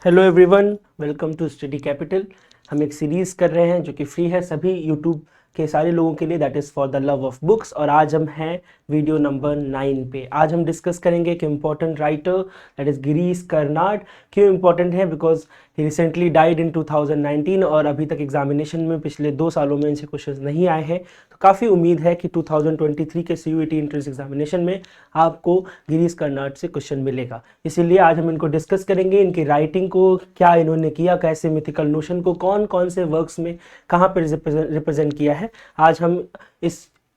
Hello everyone, welcome to study capital. हम एक series कर रहे हैं जो कि फ्री है सभी यूट्यूब के सारे लोगों के लिए, that is for the love of books. और आज हम हैं वीडियो नंबर 9 पे। आज हम डिस्कस करेंगे एक important writer that is Girish Karnad. क्यों इम्पॉर्टेंट है? Because he recently died in 2019 और अभी तक एग्जामिनेशन में पिछले 2 सालों में इनसे क्वेश्चंस नहीं आए हैं। तो काफ़ी उम्मीद है कि 2023 के CUET एंट्रेंस एग्जामिनेशन में आपको गिरीश कर्नाड से क्वेश्चन मिलेगा। इसीलिए आज हम इनको डिस्कस करेंगे, इनकी राइटिंग को, क्या इन्होंने किया, कैसे मिथिकल नोशन को कौन कौन से वर्क्स में कहाँ पर रिप्रेजेंट किया है। आज हम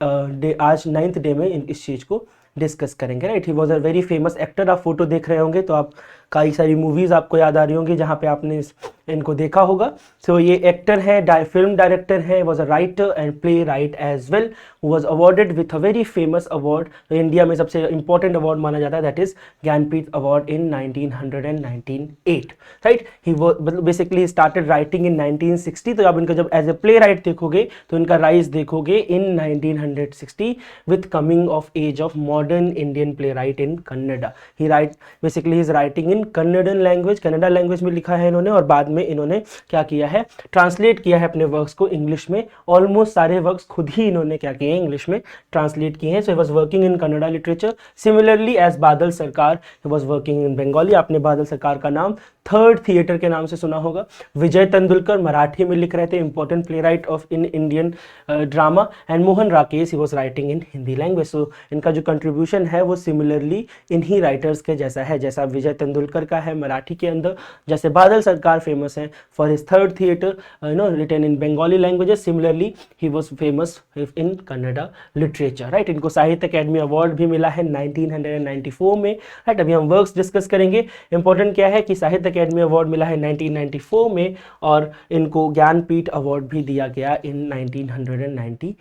आज 9th डे में इस चीज़ को डिस्कस करेंगे। Right, he was a very famous actor. आप फोटो देख रहे होंगे तो आप कई सारी मूवीज़ आपको याद आ रही होंगी जहाँ पे आपने इनको देखा होगा। सो ये एक्टर है, फिल्म डायरेक्टर है, was a writer and playwright as well, was awarded with a very famous award. India में सबसे इंपॉर्टेंट अवार्ड माना जाता है, that is Jnanpith award in 1998। Right, he basically started writing in 1960। तो आप इनका जब एज ए प्ले राइट देखोगे तो इनका राइज देखोगे in 1960 with coming of age of modern Indian playwright in Kannada. He write basically is writing in Kannada language, Kannada language में लिखा है इन्होंने, और बाद में इन्होंने क्या किया है, ट्रांसलेट किया है अपने वर्क्स को इंग्लिश में। ऑलमोस्ट सारे वर्क्स खुद ही इन्होंने क्या किए हैं, इंग्लिश में ट्रांसलेट किए हैं। So he was working in Kannada literature. Similarly as Badal Sarkar, he was working in Bengali. आपने बादल सरकार का नाम थर्ड थिएटर के नाम से सुना होगा। विजय तेंदुलकर मराठी में लिख रहे थे, important playwright of in Indian drama. And Mohan Rakesh, he was writing in Hindi language. So इनका जो कंट्रीब्यूशन है वो सिमिलरली इन्हीं राइटर्स के जैसा है, जैसा विजय तेंदुलकर का है मराठी के अंदर, जैसे बादल सरकार फेमस है for his third theatre written in Bengali languages. Similarly he was famous in Kannada literature. Right, इनको साहित्य अकेडमी अवार्ड भी मिला है 1994 में। राइट, अभी हम वर्क्स डिस्कस करेंगे। इंपॉर्टेंट क्या है कि साहित्य अकेडमी अवार्ड मिला है 1994 में, और इनको ज्ञानपीठ अवार्ड भी दिया गया इन 1998।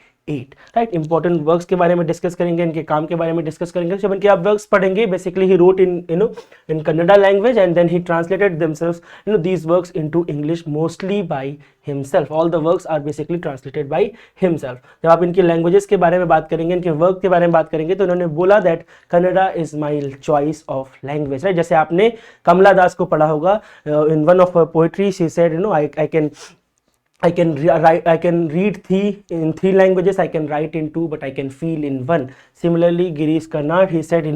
राइट, इंपॉर्टेंट वर्क्स के बारे में डिस्कस करेंगे, इनके काम के बारे में डिस्कस करेंगे। जब इनके आप वर्क्स पढ़ेंगे, basically he wrote in Kannada language and then he translated themselves these works into English mostly by himself. All the works are basically translated by himself. जब आप इनकी लैंग्वेजेस के बारे में बात करेंगे, इनके वर्क के बारे में बात करेंगे, तो उन्होंने बोला that Kannada is my choice of language. Right, जैसे आपने कमला दास को पढ़ा होगा in one of poetry, she said I can read in three languages, I can write in two, but I can feel in one. Similarly, Girish Karnad, he said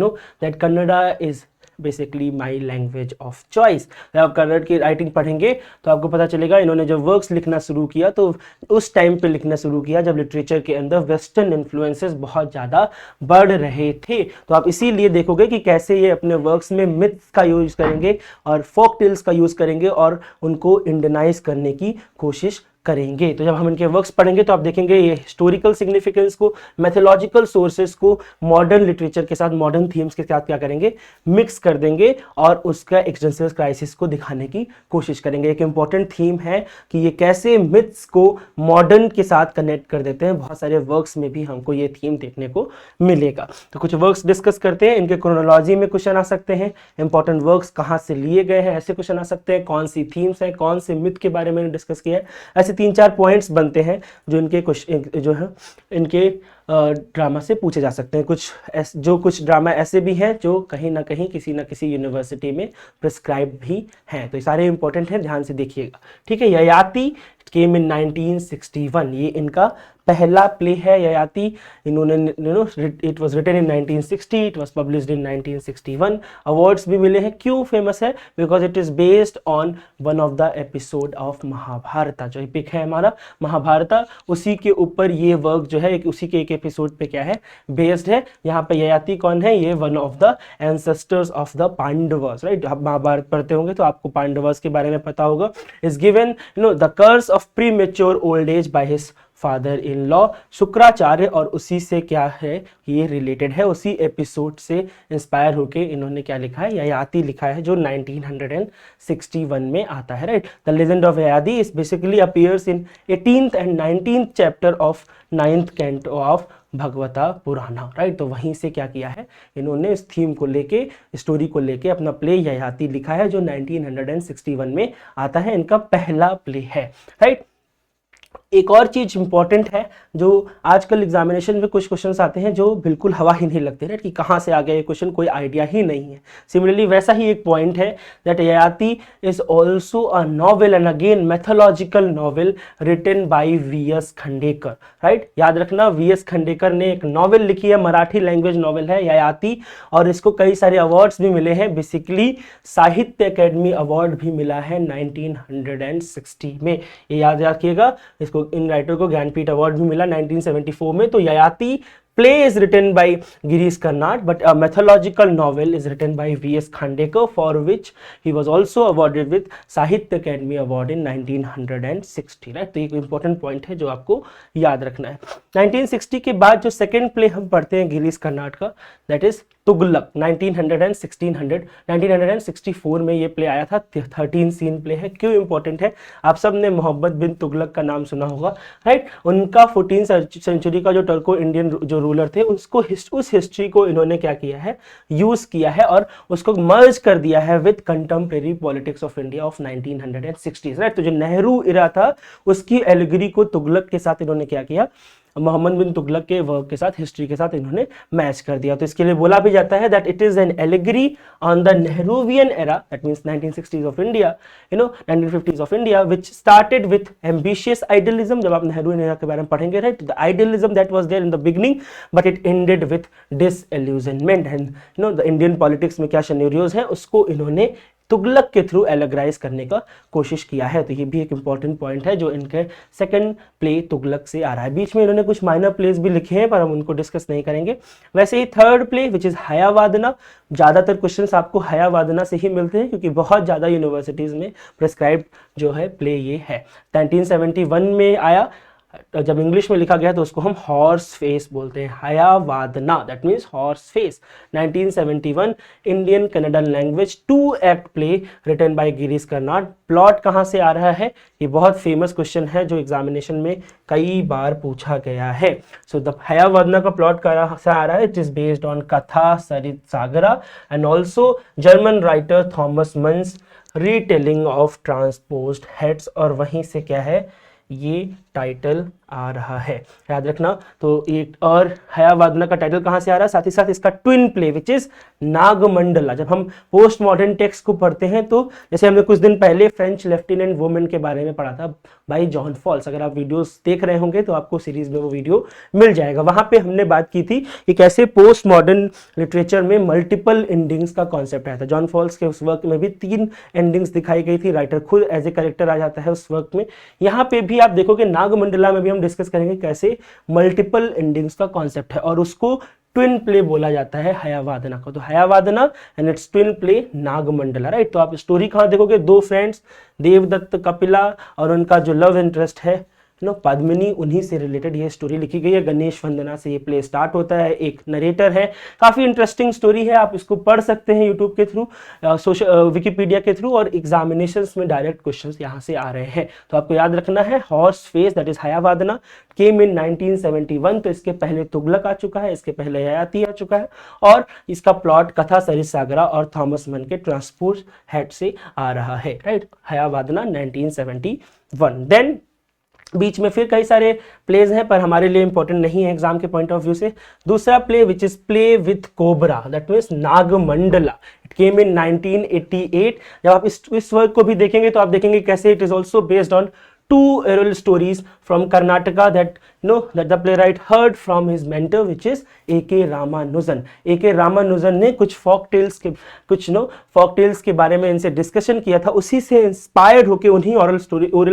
that Kannada is basically my language of choice. जब आप कन्नड़ की writing पढ़ेंगे तो आपको पता चलेगा इन्होंने जब वर्क्स लिखना शुरू किया तो उस टाइम पे लिखना शुरू किया जब लिटरेचर के अंदर वेस्टर्न इन्फ्लुएंसेस बहुत ज़्यादा बढ़ रहे थे। तो आप इसीलिए देखोगे कि कैसे ये अपने वर्क्स में मिथ्स का यूज करेंगे और फोक टेल्स का यूज करेंगे और उनको इंडियनाइज करने की कोशिश करेंगे। तो जब हम इनके वर्क्स पढ़ेंगे तो आप देखेंगे ये हिस्टोरिकल सिग्निफिकेंस को, मैथोलॉजिकल सोर्सेज को मॉडर्न लिटरेचर के साथ, मॉडर्न थीम्स के साथ क्या करेंगे, मिक्स कर देंगे और उसका एक्जिस्टेंशियल क्राइसिस को दिखाने की कोशिश करेंगे। एक इंपॉर्टेंट थीम है कि ये कैसे मिथ्स को मॉडर्न के साथ कनेक्ट कर देते हैं। बहुत सारे वर्क्स में भी हमको ये थीम देखने को मिलेगा। तो कुछ वर्क्स डिस्कस करते हैं। इनके क्रोनोलॉजी में क्वेश्चन आ सकते हैं, इंपॉर्टेंट वर्क्स कहाँ से लिए गए हैं, ऐसे क्वेश्चन आ सकते हैं। कौन सी थीम्स है, कौन से मिथ के बारे में डिस्कस किया है, ऐसे 3-4 पॉइंट्स बनते हैं जो इनके जो है इनके ड्रामा से पूछे जा सकते हैं। कुछ ड्रामा ऐसे भी हैं जो कहीं ना कहीं किसी ना किसी यूनिवर्सिटी में प्रिस्क्राइब भी हैं। तो ये सारे इंपॉर्टेंट हैं, ध्यान से देखिएगा। ठीक है, ययाति केम इन 1961, ये इनका पहला प्ले है ययाति। इन्होंने it was written in 1960, it was published in 1961। Awards भी मिले हैं। क्यों फेमस है? Because it is based on one of the episode of Mahabharata. जो एपिक है हमारा महाभारत, उसी के ऊपर ये वर्क जो है उसी के एक एपिसोड पे क्या है, बेस्ड है। यहाँ पे ययाति कौन है? ये one of the ancestors of the Pandavas. Right, आप महाभारत पढ़ते होंगे तो आपको पांडवर्स के बारे में पता होगा। Is given the curse of premature old age by his father in law Shukracharya, और उसी से क्या है, ये रिलेटेड है, उसी एपिसोड से इंस्पायर होके इन्होंने क्या लिखा है, ययाति लिखा है, जो 1961 में आता है। Right, the legend of Yayati is basically appears in 18th and 19th chapter of 9th canto of भगवता पुराना। राइट, तो वहीं से क्या किया है, इन्होंने इस थीम को लेके, स्टोरी को लेके अपना प्ले ययाति लिखा है, जो 1961 में आता है। इनका पहला प्ले है। राइट, एक और चीज इंपॉर्टेंट है जो आजकल एग्जामिनेशन में कुछ क्वेश्चंस आते हैं जो बिल्कुल हवा ही नहीं लगते, राइट, कि कहाँ से आ गया ये क्वेश्चन, कोई आइडिया ही नहीं है। सिमिलरली वैसा ही एक पॉइंट है that Yayati is also a novel and again mythological novel written by V S. Khandekar, right. याद रखना वी.एस. खांडेकर ने एक नॉवेल लिखी है, मराठी लैंग्वेज नॉवेल है ययाति, और इसको कई सारे अवार्ड्स भी मिले हैं। बेसिकली साहित्य अकेडमी अवार्ड भी मिला है 1960 में, ये याद रखिएगा। इसको इन राइटर को ज्ञानपीठ अवार्ड भी मिला 1974 में। तो Yayati play is written by Girish Karnad, but a mythological novel is written by V.S. Khandekar, for which he was also awarded with Sahitya Academy Award in 1960, right? तो एक important point है जो आपको याद रखना है। 1960 के बाद जो second play हम पढ़ते हैं गिरीश कर्नाड का, that is तुगलक। 1964 में ये प्ले आया था, 13 सीन प्ले है। क्यों इंपॉर्टेंट है? आप सब ने मोहम्मद बिन तुगलक का नाम सुना होगा, राइट। उनका 14th सेंचुरी का जो टर्को इंडियन जो रूलर थे उसको उस हिस्ट्री को इन्होंने क्या किया है, यूज किया है और उसको मर्ज कर दिया है with contemporary politics of India of 1960, right. तो जो नेहरू इरा था उसकी एलिगरी को तुगलक के साथ इन्होंने क्या किया, मोहम्मद बिन तुगलक के वर्क के साथ, हिस्ट्री के साथ इन्होंने मैच कर दिया। तो इसके लिए बोला भी जाता है that it is an allegory on the Nehruvian era, that means 1960s of India, 1950s of India, which started with ambitious idealism. जब आप नेहरू एरा के बारे में पढ़ेंगे, right, the idealism that was there in the beginning but it ended with disillusionment. And the Indian politics में क्या scenarios हैं उसको इन्होंने तुगलक के थ्रू एलेग्राइज करने का कोशिश किया है। तो ये भी एक इंपॉर्टेंट पॉइंट है जो इनके सेकंड प्ले तुगलक से आ रहा है। बीच में इन्होंने कुछ माइनर प्लेस भी लिखे हैं पर हम उनको डिस्कस नहीं करेंगे। वैसे ही थर्ड प्ले विच इज हयावादना, ज्यादातर क्वेश्चंस आपको हयावादना से ही मिलते हैं क्योंकि बहुत ज्यादा यूनिवर्सिटीज में प्रिस्क्राइब्ड जो है प्ले ये है। 1971 में आया, जब इंग्लिश में लिखा गया तो उसको हम हॉर्स फेस बोलते हैं, Hayavadana, that means horse face. 1971 Indian Kannada language 2 act play written by Girish Karnad. Plot कहाँ से आ रहा है? ये बहुत फेमस क्वेश्चन है जो एग्जामिनेशन में कई बार पूछा गया है। सो द हयावादना का प्लॉट कहाँ से आ रहा है? इट इज बेस्ड ऑन कथा सरित सागरा and also German writer Thomas Munch retelling of transposed heads, और वहीं से क्या है ये टाइटल आ रहा है, याद रखना। तो एक और हयावादना का टाइटल कहां से आ रहा है, साथ ही साथ इसका twin play which is Nagamandala. जब हम पोस्ट मॉडर्न टेक्स्ट को पढ़ते हैं तो जैसे हमने कुछ दिन पहले फ्रेंच लेफ्टिनेंट वुमेन के बारे में पढ़ा था बाय जॉन फॉल्स, अगर आप वीडियोस देख रहे होंगे तो आपको सीरीज में वो वीडियो मिल जाएगा। वहां पे हमने बात की थी कि कैसे पोस्ट मॉडर्न लिटरेचर में मल्टीपल एंडिंग्स का कॉन्सेप्ट आया था। जॉन फॉल्स के उस वर्क में भी 3 एंडिंग्स दिखाई गई थी, राइटर खुद एज ए कैरेक्टर आ जाता है उस वर्क में। यहाँ पे भी आप देखोगे नागमंडला में भी हम डिस्कस करेंगे कैसे मल्टीपल एंडिंग्स का कॉन्सेप्ट है और उसको ट्विन प्ले बोला जाता है हयावादना को। तो Hayavadana and its twin play Nagamandala, right. तो आप स्टोरी कहां देखोगे, 2 फ्रेंड्स देवदत्त कपिला और उनका जो लव इंटरेस्ट है पद्मिनी, उन्हीं से रिलेटेड ये स्टोरी लिखी गई है। गणेश वंदना से ये प्ले स्टार्ट होता है, एक नरेटर है, काफी इंटरेस्टिंग स्टोरी है, आप इसको पढ़ सकते हैं यूट्यूब के थ्रू, विकिपीडिया के थ्रू, और एग्जामिनेशंस में डायरेक्ट क्वेश्चंस यहाँ से आ रहे हैं। तो आपको याद रखना है हॉर्स फेस दैट इज हयावादना केम इन 1971। तो इसके पहले तुगलक आ चुका है, इसके पहले ययाति आ चुका है, और इसका प्लॉट कथा सरित सागरा और थॉमस मन के ट्रांसपोर्ट हेड से आ रहा है, राइट। हयावादना 1971। देन बीच में फिर कई सारे प्लेज हैं पर हमारे लिए इंपॉर्टेंट नहीं है एग्जाम के पॉइंट ऑफ व्यू से। दूसरा play which is play with cobra, that means Nagamandala, it came in 1988। जब आप इस वर्क को भी देखेंगे तो आप देखेंगे कैसे it is also based on 2 oral stories from Karnataka that the playwright heard from his mentor which is A.K. Ramanujan. A.K. Ramanujan ने कुछ folk tales के बारे में इनसे डिस्कशन किया था, उसी से इंस्पायर्ड होके, उन्हीं oral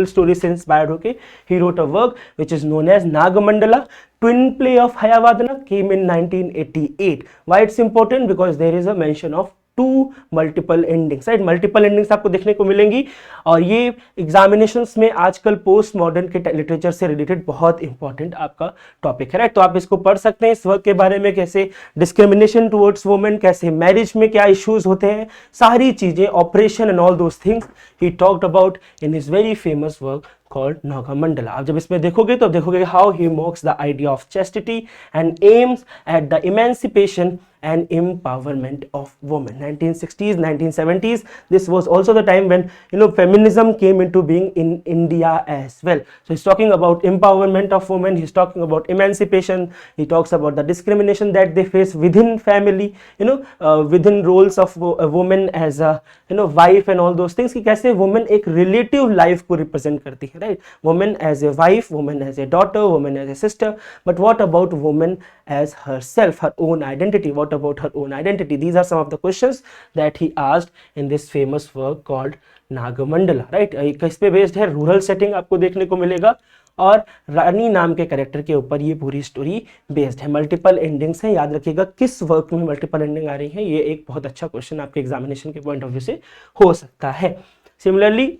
story से इंस्पायर्ड होके he wrote a work which is known as Nagamandala. Twin play of Hayavadana came in 1988. Why it's important? Because there is a mention of 2 multiple endings, right. Multiple endings आपको देखने को मिलेंगी और ये examinations में आजकल post modern के literature से रिलेटेड बहुत इंपॉर्टेंट आपका टॉपिक है, राइट। तो आप इसको पढ़ सकते हैं, इस वर्क के बारे में, कैसे डिस्क्रिमिनेशन टुवर्ड्स वुमेन, कैसे मैरिज में क्या इश्यूज होते हैं, सारी चीजें, operation and all those things he talked about in his very famous work called Nagamandala. आप जब इसमें देखोगे तो देखोगे how he mocks the idea of chastity and aims at the emancipation and empowerment of women. 1960s, 1970s, this was also the time when feminism came into being in India as well. So he's talking about empowerment of women, he's talking about emancipation, he talks about the discrimination that they face within family, within roles of a woman as a wife and all those things, कि कैसे woman एक relative life को represent करती है, right? Woman as a wife, woman as a daughter, woman as a sister, but what about woman as herself, her own identity? What about her own identity? These are some of the questions that he asked in this famous work called Nagamandala, right? किस पे based है? Rural setting आपको देखने को मिलेगा और रानी नाम के कैरेक्टर के ऊपर ये पूरी स्टोरी बेस्ड है। मल्टीपल एंडिंग्स हैं, याद रखिएगा किस वर्क में मल्टीपल एंडिंग आ रही है, ये एक बहुत अच्छा क्वेश्चन आपके एग्जामिनेशन के पॉइंट ऑफ व्यू से हो सकता है। सिमिलरली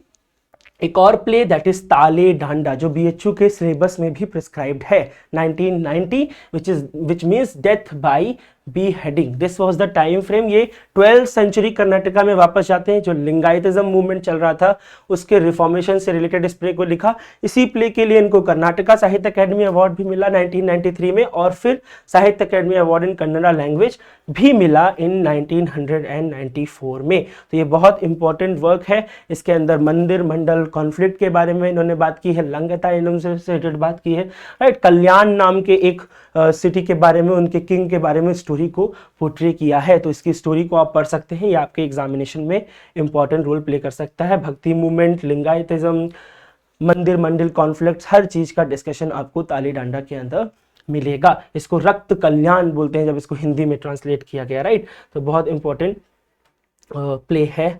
एक और प्ले दैट इज ताले डांडा, जो बीएचयू के सिलेबस में भी प्रिस्क्राइब्ड है, 1990, which means death by beheading. This was the time frame. ये 12th सेंचुरी कर्नाटका में वापस जाते हैं, जो लिंगायतिज्म मूवमेंट चल रहा था उसके रिफॉर्मेशन से रिलेटेड इस प्ले को लिखा। इसी प्ले के लिए इनको कर्नाटका साहित्य अकेडमी अवार्ड भी मिला 1993 में, और फिर साहित्य academy award in Kannada language भी मिला इन 1994 में। तो ये बहुत इंपॉर्टेंट वर्क है। इसके अंदर मंदिर मंडल कॉन्फ्लिक्ट के बारे में इन्होंने बात की है, लंगता से रिलेटेड बात की है, राइट? कल्याण नाम के एक सिटी के बारे में, उनके किंग के बारे में स्टोरी को पोर्ट्रे किया है। तो इसकी स्टोरी को आप पढ़ सकते हैं, ये आपके एग्जामिनेशन में इंपॉर्टेंट रोल प्ले कर सकता है। भक्ति मूवमेंट, लिंगायतिज्म, मंदिर मंडल कॉन्फ्लिक्ट, हर चीज का डिस्कशन आपको ताली डांडा के अंदर मिलेगा। इसको रक्त कल्याण बोलते हैं जब इसको हिंदी में ट्रांसलेट किया गया, राइट? तो बहुत इंपॉर्टेंट प्ले है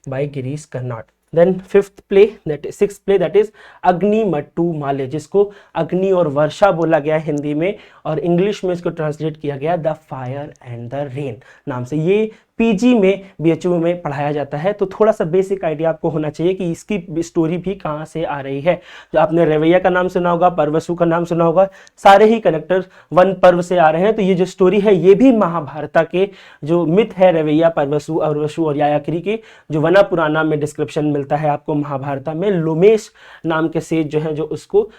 by Girish Karnad. Then sixth play that is Agnimattu Male, जिसको अग्नि और वर्षा बोला गया हिंदी में, और इंग्लिश में इसको ट्रांसलेट किया गया the fire and the rain नाम से। ये पीजी में बीएचयू में पढ़ाया जाता है, तो थोड़ा सा बेसिक आइडिया आपको होना चाहिए कि इसकी स्टोरी भी कहाँ से आ रही है। जो आपने रवैया का नाम सुना होगा, परवसु का नाम सुना होगा, सारे ही कनेक्टर्स वन पर्व से आ रहे हैं। तो ये जो स्टोरी है ये भी महाभारत के जो मिथ है, रवैया, परवसु, अरवसु और यायाकरी के, जो वना पुराना में डिस्क्रिप्शन मिलता है आपको महाभारत में, लोमेश नाम के सेज जो है जो उसको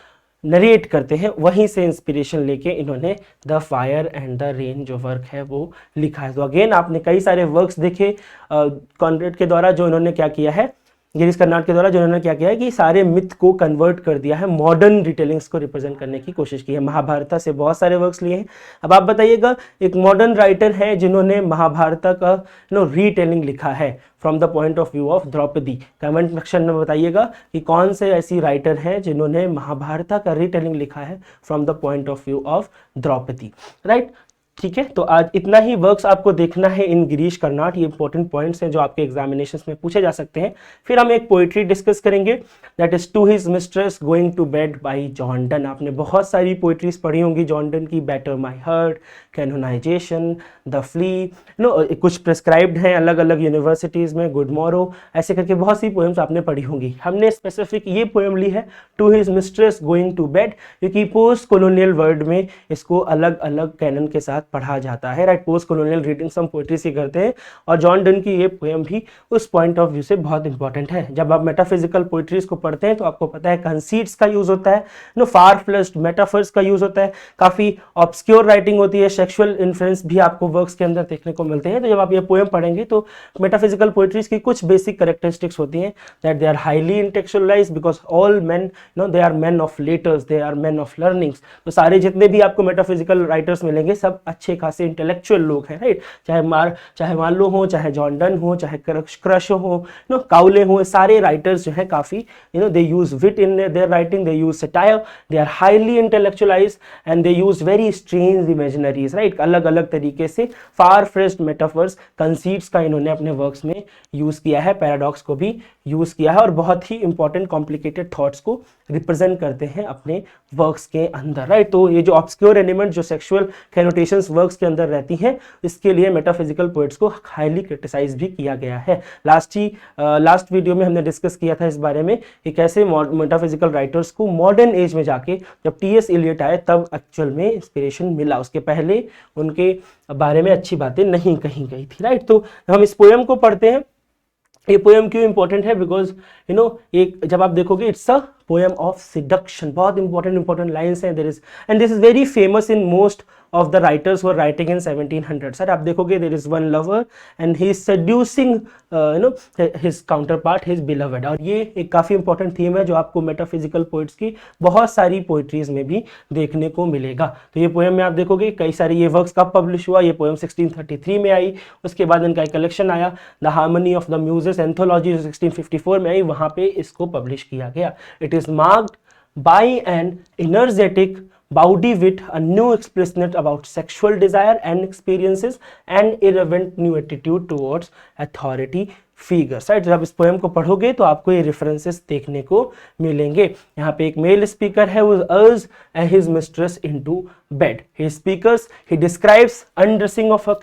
नरेट करते हैं, वहीं से इंस्पिरेशन लेके इन्होंने the fire and the rain जो वर्क है वो लिखा है। तो अगेन आपने कई सारे वर्क्स देखे कॉनरेड के द्वारा, जो इन्होंने क्या किया है, गिरीश कर्नाड के द्वारा जो इन्होंने क्या किया है कि सारे मिथ को कन्वर्ट कर दिया है, मॉडर्न डिटेलिंग्स को रिप्रेजेंट करने की कोशिश की है। महाभारत से बहुत सारे वर्क्स लिए हैं। अब आप बताइएगा, एक मॉडर्न राइटर है जिन्होंने महाभारत का रीटेलिंग लिखा है from the point of view of Draupadi. Comment section में बताइएगा कि कौन से ऐसी राइटर हैं जिन्होंने महाभारत का रीटेलिंग लिखा है from the point of view of Draupadi, right? ठीक है, तो आज इतना ही वर्क्स आपको देखना है इन गिरीश कर्नाड। ये इंपॉर्टेंट पॉइंट्स हैं जो आपके एग्जामिनेशंस में पूछे जा सकते हैं। फिर हम एक पोइट्री डिस्कस करेंगे, that is to his mistress going to bed by John Donne. आपने बहुत सारी पोइट्रीज पढ़ी होंगी जॉन डन की, batter my heart, canonization, the flea, कुछ प्रिस्क्राइब्ड हैं अलग अलग यूनिवर्सिटीज में, गुड मॉरो, ऐसे करके बहुत सी पोएम्स आपने पढ़ी होंगी। हमने स्पेसिफिक ये पोएम ली है to his mistress going to bed, क्योंकि पोस्ट कॉलोनियल वर्ल्ड में इसको अलग अलग कैनन के साथ पढ़ा जाता है, राइट? पोस्ट कॉलोनियल रीडिंग्स हम पोएट्री से करते हैं, और जॉन डन की ये पोएम भी उस पॉइंट ऑफ व्यू से बहुत इंपॉर्टेंट है। जब आप मेटाफिजिकल पोएट्रीज को पढ़ते हैं तो आपको पता है कंसीट्स का यूज होता है, फार फ्लश्ड मेटाफर्स का यूज होता है, काफी ऑब्सक्योर राइटिंग होती है, सेक्सुअल इन्फ्लुएंस भी आपको वर्क्स के अंदर देखने को मिलते हैं। तो जब आप ये पोएम पढ़ेंगे तो मेटाफिजिकल पोएट्रीज की कुछ बेसिक कैरेक्टरिस्टिक्स होती हैं, that they are highly intellectualized because all men they are men of letters, they are men of learnings. तो सारे जितने भी आपको मेटाफिजिकल राइटर्स मिलेंगे सब अच्छे खासे इंटेलेक्चुअल लोग हैं, राइट? चाहे मार्लो हो, चाहे जॉन डन हो, चाहे क्रश हो, काउले हो, सारे राइटर्स जो है काफी they use wit in their writing, they use satire, they are highly intellectualized and they use very strange imaginaries, right? अलग अलग तरीके से फार फ्रेस्ट मेटाफर्स, कंसीट्स का इन्होंने अपने वर्क्स में यूज किया है, पैराडॉक्स को भी यूज किया है, और बहुत ही इंपॉर्टेंट कॉम्प्लिकेटेड थॉट्स को रिप्रेजेंट करते हैं अपने वर्क्स के अंदर, राइट? तो ये जो ऑब्सक्योर एलिमेंट जो सेक्सुअल कैनोटेशंस वर्क्स के अंदर रहती हैं, इसके लिए मेटाफिजिकल पोएट्स को हाईली क्रिटिसाइज भी किया गया है। लास्ट वीडियो में हमने डिस्कस किया था इस बारे में कि कैसे मेटाफिजिकल राइटर्स को मॉडर्न एज में जाके जब टीएस इलियट आए तब एक्चुअल में इंस्पिरेशन मिला, उसके पहले उनके बारे में अच्छी बातें नहीं कही गई थी, राइट? तो हम इस पोएम को पढ़ते हैं। ये पोएम क्यों इंपॉर्टेंट है? बिकॉज एक जब आप देखोगे it's a poem of seduction, बहुत इंपॉर्टेंट लाइन्स हैं, there is and this is very famous in most of the writers were writing in 1700। Sir आप देखोगे there is one lover and he is seducing his counterpart his beloved, और ये एक काफ़ी important theme है जो आपको metaphysical poets की बहुत सारी पोइट्रीज में भी देखने को मिलेगा। तो ये पोएम में आप देखोगे कई सारे ये वर्क्स कब पब्लिश हुआ, ये पोएम 1633 में आई, उसके बाद इनका एक कलेक्शन आया the harmony of the Muses anthology 1654 में आई, वहाँ पे इसको पब्लिश किया गया। It is marked by an energetic bawdy wit, a new expression about sexual desire and experiences, and irreverent new attitude towards authority figures, right. जब इस poem को पढ़ोगे तो आपको ये रेफरेंसेस देखने को मिलेंगे। यहाँ पे एक मेल स्पीकर है who urges his mistress into bed. He speakers, he describes undressing of her,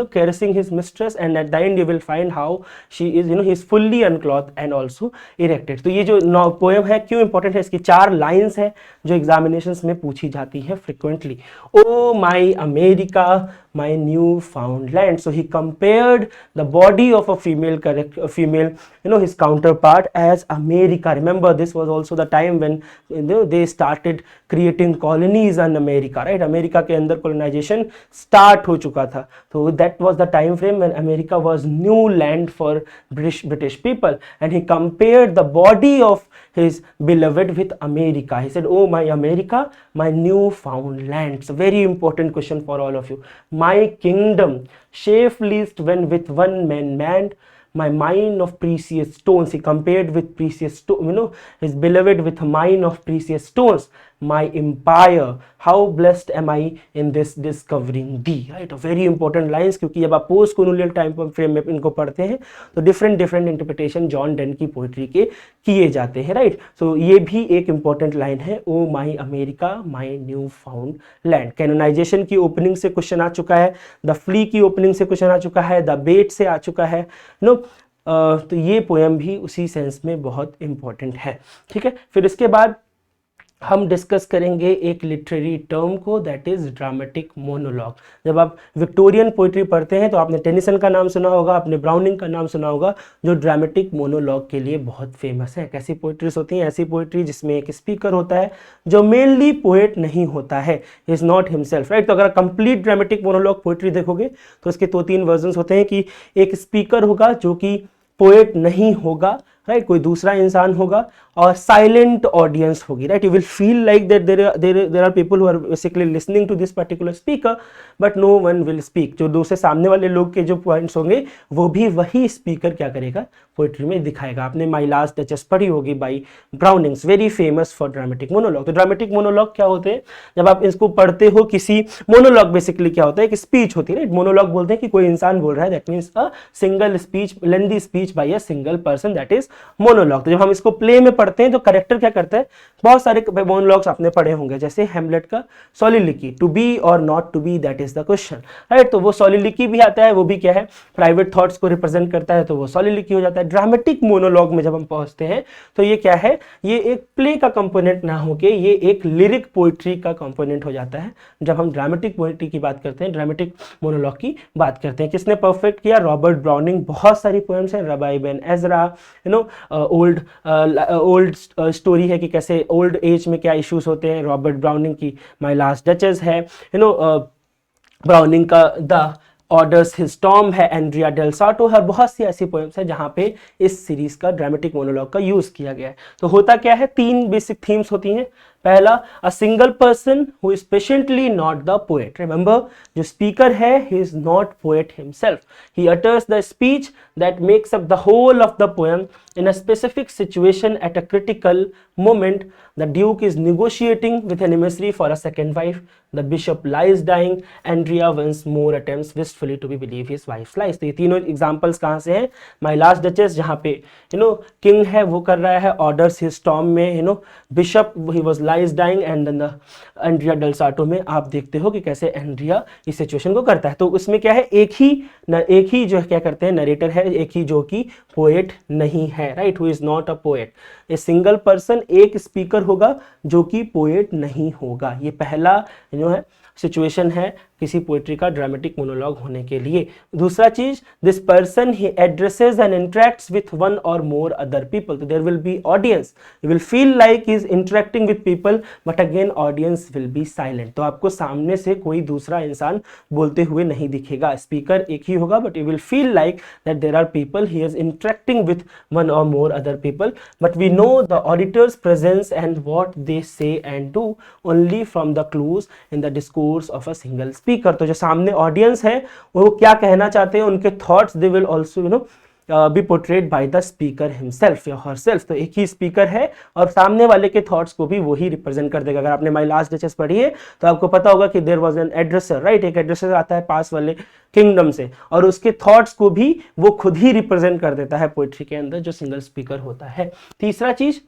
caressing his mistress, and at the end you will find how she is, he is fully unclothed and also erected. तो ये जो poem है क्यों important है, इसकी 4 lines है जो examinations में पूछी जाती है frequently. O my America my newfound land. So he compared the body of a female, his counterpart as America. Remember, this was also the time when they started creating colonies in America, right? America के अंदर colonization start हो चुका था, तो that was the time frame when America was new land for British people, and he compared the body of his beloved with America. He said, oh my America, my newfound land. It's a very important question for all of you. My kingdom, safe least when with one man manned, my mine of precious stones. He compared with precious stones, his beloved with a mine of precious stones. My empire, how blessed am I in this discovering thee, right? Very important lines, क्योंकि जब आप post colonial time frame में इनको पढ़ते हैं तो different interpretation John Dane की poetry के किए जाते हैं, राइट। सो ये भी एक इंपॉर्टेंट लाइन है, oh my America my new found land. Canonization की ओपनिंग से क्वेश्चन आ चुका है, द फ्ली की ओपनिंग से क्वेश्चन आ चुका है, द बेट से आ चुका है, तो ये पोएम भी उसी सेंस में बहुत इंपॉर्टेंट है, ठीक है। फिर इसके बाद हम डिस्कस करेंगे एक लिटरेरी टर्म को, दैट इज ड्रामेटिक मोनोलॉग। जब आप विक्टोरियन पोइट्री पढ़ते हैं तो आपने टेनिसन का नाम सुना होगा, आपने ब्राउनिंग का नाम सुना होगा, जो ड्रामेटिक मोनोलॉग के लिए बहुत फेमस है। कैसी पोइट्रीज होती हैं? ऐसी पोइट्री जिसमें एक स्पीकर होता है जो मेनली पोएट नहीं होता है, इज नॉट हिमसेल्फ, राइट। तो अगर कंप्लीट ड्रामेटिक मोनोलॉग पोइट्री देखोगे तो उसके 2-3 वर्जन होते हैं कि एक स्पीकर होगा जो कि पोएट नहीं होगा, राइट, कोई दूसरा इंसान होगा, और साइलेंट ऑडियंस होगी, right. You will feel like that there are people who are basically listening to this particular speaker, but no one will speak. जो दूसरे सामने वाले लोग के जो पॉइंट्स होंगे वो भी वही स्पीकर क्या करेगा, पोइट्री में दिखाएगा। आपने माई लास्ट डचेस पढ़ी होगी by Brownings, very famous for dramatic monologue. तो ड्रामेटिक मोनोलॉग क्या होते हैं? जब आप इसको पढ़ते हो, किसी मोनोलॉग बेसिकली क्या होता है, एक स्पीच होती है, राइट। मोनोलॉग बोलते हैं कि कोई इंसान बोल रहा है, that means a single speech, lengthy speech bye a single person, that is monologue. तो जब हम इसको प्ले में पढ़ते हैं तो करेक्टर क्या करता है, बहुत सारे मोनोलॉग्स आपने पढ़े होंगे, जैसे हेमलेट का soliloquy, to be or not to be, that is the question, right. तो वो सॉलिलिकी भी आता है, वो भी क्या है, प्राइवेट थॉट्स को रिप्रेजेंट करता है, तो वो सॉलिलिकी हो जाता है। ड्रामेटिक मोनोलॉग में जब हम पहुंचते हैं तो ये क्या है, ये एक प्ले का कंपोनेंट ना होके ये एक लिरिक पोइट्री का कंपोनेंट हो जाता है। जब हम ड्रामेटिक पोइट्री की बात करते हैं, ड्रामेटिक मोनोलॉग की बात करते हैं, किसने परफेक्ट किया? Robert browning. बहुत सारी पोएम्स हैं, रबाई बेन एजरा, ओल्ड स्टोरी है कि कैसे ओल्ड एज में क्या इश्यूज होते हैं, रॉबर्ट ब्राउनिंग की माई लास्ट डचेस है, ब्राउनिंग का द ऑर्डर्स हिज टॉम है, एंड्रिया डेल साटो है, बहुत सी ऐसी पोएम्स है जहां पे इस सीरीज का ड्रामेटिक मोनोलॉग का यूज किया गया है। तो होता क्या है, 3 बेसिक थीम्स होती हैं। पहला, a single person who is patiently not the poet. Remember, जो स्पीकर है he is not poet himself, he utters the speech that makes up the whole of the poem in a specific situation at a critical moment. The duke is negotiating with an emissary for a second wife. The bishop lies dying. Andrea once more attempts wistfully to believe his wife's lies. तो ये तीनों examples कहाँ से हैं? My last duchess, जहाँ पे king है वो कर रहा है ऑर्डर्स हिज टॉम में, bishop he was lies dying, and then the Andrea del Sarto में आप देखते हो कि कैसे एंड्रिया इस सिचुएशन को करता है। तो उसमें क्या है, एक ही जो क्या करते हैं, नरेटर है, एक ही जो कि पोएट नहीं है, right, who is not a poet. A single person, एक स्पीकर होगा जो कि पोएट नहीं होगा। ये पहला जो है सिचुएशन है किसी पोइट्री का ड्रामेटिक मोनोलॉग होने के लिए। दूसरा चीज, this person he addresses and interacts with one or more other people, तो there will be audience, you will feel like he is interacting with people but again audience will be silent, तो आपको सामने से कोई दूसरा इंसान बोलते हुए नहीं दिखेगा, स्पीकर एक ही होगा but you will feel like that there are people he is interacting with one or more other people, but we know the auditor's presence and what they say and do only from the clues in the discourse of a single speaker. तो जो सामने audience है वो क्या कहना चाहते हैं, उनके thoughts they will also be portrayed by the speaker himself या हरसेल्फ। तो एक ही स्पीकर है और सामने वाले के थॉट्स को भी वही रिप्रेजेंट कर देगा। अगर आपने माय लास्ट डचेस पढ़ी है तो आपको पता होगा कि देयर वाज एन एड्रेसर, राइट, एक एड्रेसर आता है पास वाले किंगडम से और उसके थॉट्स को भी वो खुद ही रिप्रेजेंट कर देता है पोइट्री के अंदर, जो सिंगल स्पीकर होता है। तीसरा चीज,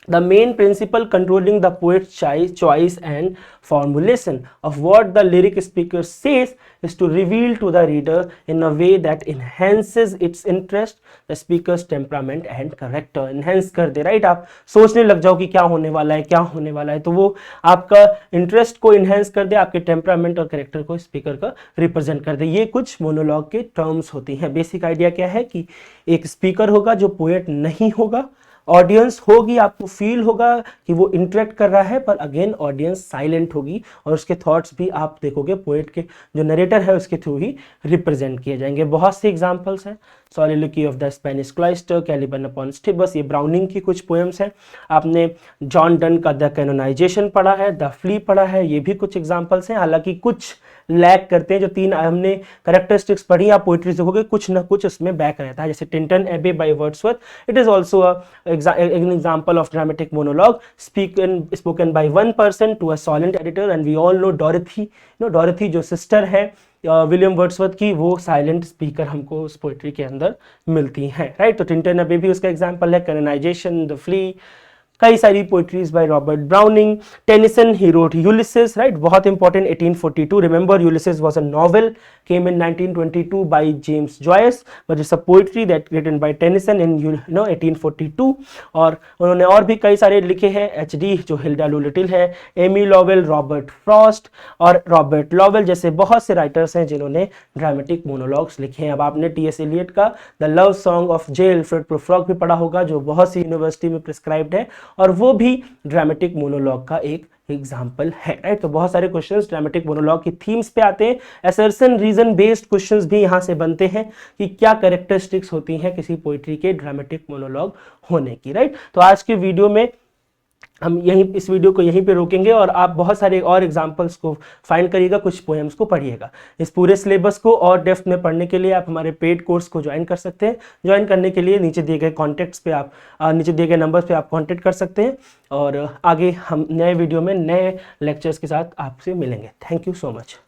the main principle controlling the poet's choice and formulation of what the lyric speaker says is to reveal to the reader in a way that enhances its interest, the speaker's temperament and character। enhance कर दे, right, आप सोचने लग जाओ कि क्या होने वाला है, क्या होने वाला है, तो वो आपका इंटरेस्ट को enhance कर दे, आपके टेम्परामेंट और करेक्टर को स्पीकर का रिप्रेजेंट कर दे। ये कुछ मोनोलॉग के टर्म्स होती हैं। बेसिक आइडिया क्या है कि एक स्पीकर होगा जो पोएट नहीं होगा, ऑडियंस होगी, आपको फील होगा कि वो इंटरेक्ट कर रहा है, पर अगेन ऑडियंस साइलेंट होगी और उसके थॉट्स भी आप देखोगे पोएट के जो नरेटर है उसके थ्रू ही रिप्रेजेंट किए जाएंगे। बहुत से एग्जांपल्स हैं, soliloquy of the Spanish cloister, Caliban upon Setebos, ये ब्राउनिंग की कुछ पोएम्स हैं। आपने जॉन डन का द कैनोनाइजेशन पढ़ा है, द फ्ली पढ़ा है, ये भी कुछ एग्जाम्पल्स हैं। हालांकि कुछ लैक करते हैं, जो तीन हमने करेक्टरिस्टिक्स पढ़ी, आप पोइट्री देखोगे कुछ ना कुछ उसमें बैक रहता है, जैसे टिंटन एबे by Wordsworth, it is also an example of dramatic monologue spoken by one person to a silent editor, and we all know Dorothy जो सिस्टर है विलियम वर्ड्सवर्थ की, वो साइलेंट स्पीकर हमको उस पोइट्री के अंदर मिलती हैं, राइट। तो टिंटन एबे भी उसका एग्जाम्पल है, कैनोनाइजेशन, द फ्ली, कई सारी poetries by Robert Browning, Tennyson he wrote Ulysses, right, बहुत important, 1842, remember Ulysses was a novel, came in 1922 by James Joyce, but it's a poetry that written by Tennyson in 1842। और उन्होंने और भी कई सारे लिखे हैं, एचडी जो हिल्डा लुलिटिल है, एमी लॉवेल, रॉबर्ट फ्रॉस्ट और रॉबर्ट लॉवेल जैसे बहुत से राइटर्स हैं जिन्होंने ड्रामेटिक मोनोलॉग्स लिखे हैं। अब आपने टी.एस. एलियट का the love song of J Alfred Prufrock भी पढ़ा होगा, जो बहुत सी यूनिवर्सिटी में प्रिस्क्राइब्ड है और वो भी ड्रामेटिक मोनोलॉग का एक एग्जाम्पल है, राइट। तो बहुत सारे क्वेश्चंस ड्रामेटिक मोनोलॉग की थीम्स पे आते हैं, असर्शन रीजन बेस्ड क्वेश्चंस भी यहाँ से बनते हैं कि क्या कैरेक्टरिस्टिक्स होती हैं किसी पोइट्री के ड्रामेटिक मोनोलॉग होने की, राइट। तो आज के वीडियो में हम इस वीडियो को यहीं पे रोकेंगे और आप बहुत सारे और एग्जांपल्स को फाइंड करिएगा, कुछ पोएम्स को पढ़िएगा। इस पूरे सिलेबस को और डेप्थ में पढ़ने के लिए आप हमारे पेड कोर्स को ज्वाइन कर सकते हैं। ज्वाइन करने के लिए नीचे दिए गए कॉन्टैक्ट्स पे आप नीचे दिए गए नंबर्स पे आप कॉन्टैक्ट कर सकते हैं और आगे हम नए वीडियो में नए लेक्चर्स के साथ आपसे मिलेंगे। Thank you so much.